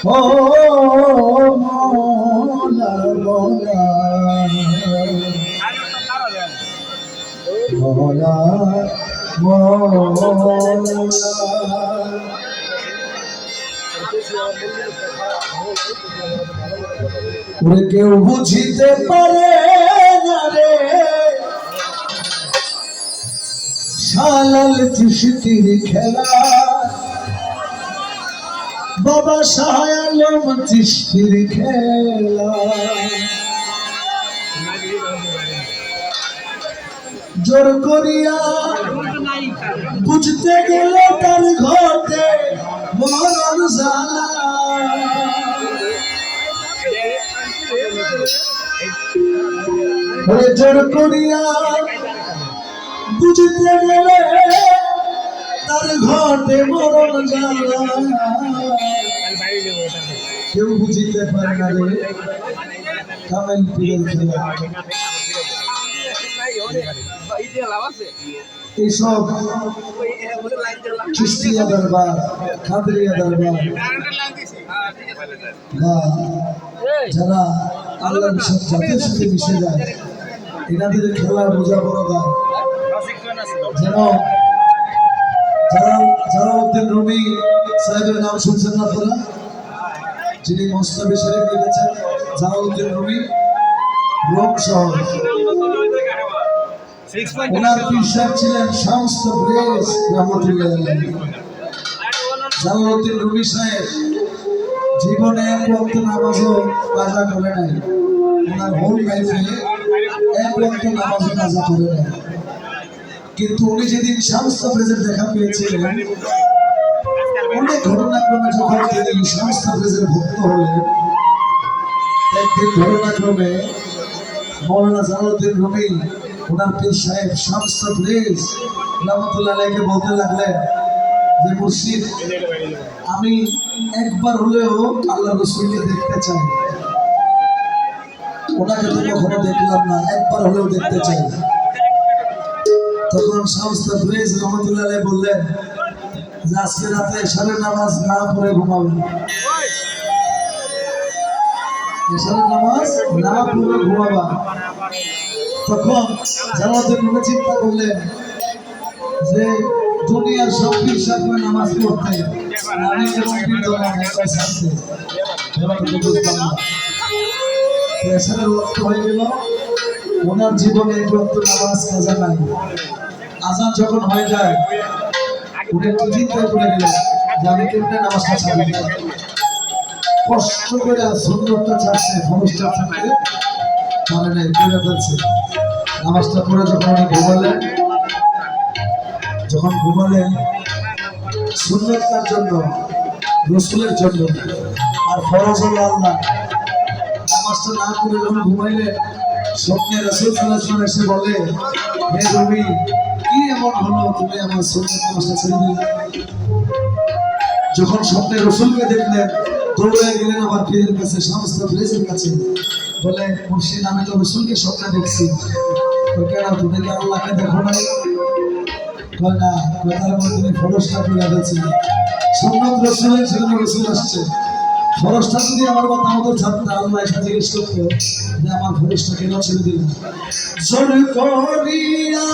ও মৌলা মৌলা মৌলা মৌলা ওরে কেউ বুঝিতে পারে না রে শালাল চিশতির খেলা বাবা শাহ আলম চিশতির খেলা জোর করিয়া বুঝতে গেলে তার ঘটে মরণ জ্বালা জোর করিয়া বুঝতে গেলে তার ঘটে মরণ জ্বালা কেউ বুঝিতে পারে না রে কামেল পীরের খেলা এইসব চিশতিয়া দরবার কাদরিয়া দরবার বা যারা আল্লাহর সব জাতির সাথে মিশে যায় এনাদের খেলা বোঝা বড় গান যেন জালালউদ্দিন রুমি সাহেবের নাম শুনছেন না আপনারা যিনি মসনদ শরীফ লিখেছেন জালালউদ্দিন রুমি রোম শহর ওনার পীর সাহেব ছিলেন শামস তাবরেজ রহমাতুল্লাহ আলাইহি জালালউদ্দিন রুমি সাহেব জীবনে এক ওয়াক্ত নামাজও কাজা করে নাই ওনার হোল লাইফে এক ওয়াক্ত নামাজও কাজা করে নাই কিন্তু উনি যেদিন শামস তাবরেজের দেখা পেয়েছিলেন অনেক ঘটনাক্রমে যখন তিনি শামস তাবরেজের ভক্ত হলেন একদিন ঘটনাক্রমে মৌলানা জালালউদ্দিন রুমি ওনার পীর সাহেব শামস তাবরেজ রহমাতুল্লাহ আলাইহিকে বলতে লাগলেন যে মুর্শিদ আমি একবার হলেও আল্লাহ রাসূলকে দেখতে চাই ওনাকে তো কখনো দেখলাম না একবার হলেও দেখতে চাই তখন শামস তাবরেজ রহমাতুল্লাহ আলাইহি বললেন যে আজকে রাতে এশারের নামাজ না পড়ে ঘুমাবেন এশারের নামাজ না পড়ে ঘুমাবা তখন জালালউদ্দিন রুমি চিন্তা করলেন যে দুনিয়ার সব পীর সাহেব নামাজ পড়তে আমি কেমন পীর দরকার একটা ছাড়তে এশারের ওয়াক্ত হয়ে গেল ওনার জীবনে এক ওয়াক্ত নামাজ কাজা নাই আজান যখন হয়ে যায় উনি একটু চিন্তায় পড়ে গেলেন যে আমি কেমনে নামাজটা ছাড়ি কষ্ট করে সুন্দরটা ছাড়ছে ফরজটা ছাড়তে পারে নাই পড়ে ফেলছে নামাজটা পড়ে যখন উনি ঘুমালেন সুন্নতটার জন্য রসুলের জন্য আর ফরজ হলো আল্লাহ নামাজটা না করে যখন ঘুমাইলেন স্বপ্নে রাসূল সাল্লাল্লাহু আলাইহি ওয়াসাল্লাম এসে বলে হে রবি কি এমন হলো তুমি আমার সুন্নত নামাজটা ছেড়ে দিলে যখন স্বপ্নে রসুলকে দেখলেন দৌড়ে গেলেন আমার পীরের কাছে শামস তাবরেজের কাছে বলে মুর্শিদ আমি তো রসুলকে স্বপ্নে দেখছি কেন তুমি কি আল্লাহকে দেখো নাই না কথার মধ্যে তুমি ফরজটা করে দিয়েছিল সুন্নত রসুলের সেখানে রসুল আসছে ফরজটা যদি আমার কথা মতো ছাড়তে আল্লাহ এসে জিজ্ঞেস করতো যে আমার ফরজটা কেন ছেড়ে দিল জোর করিয়া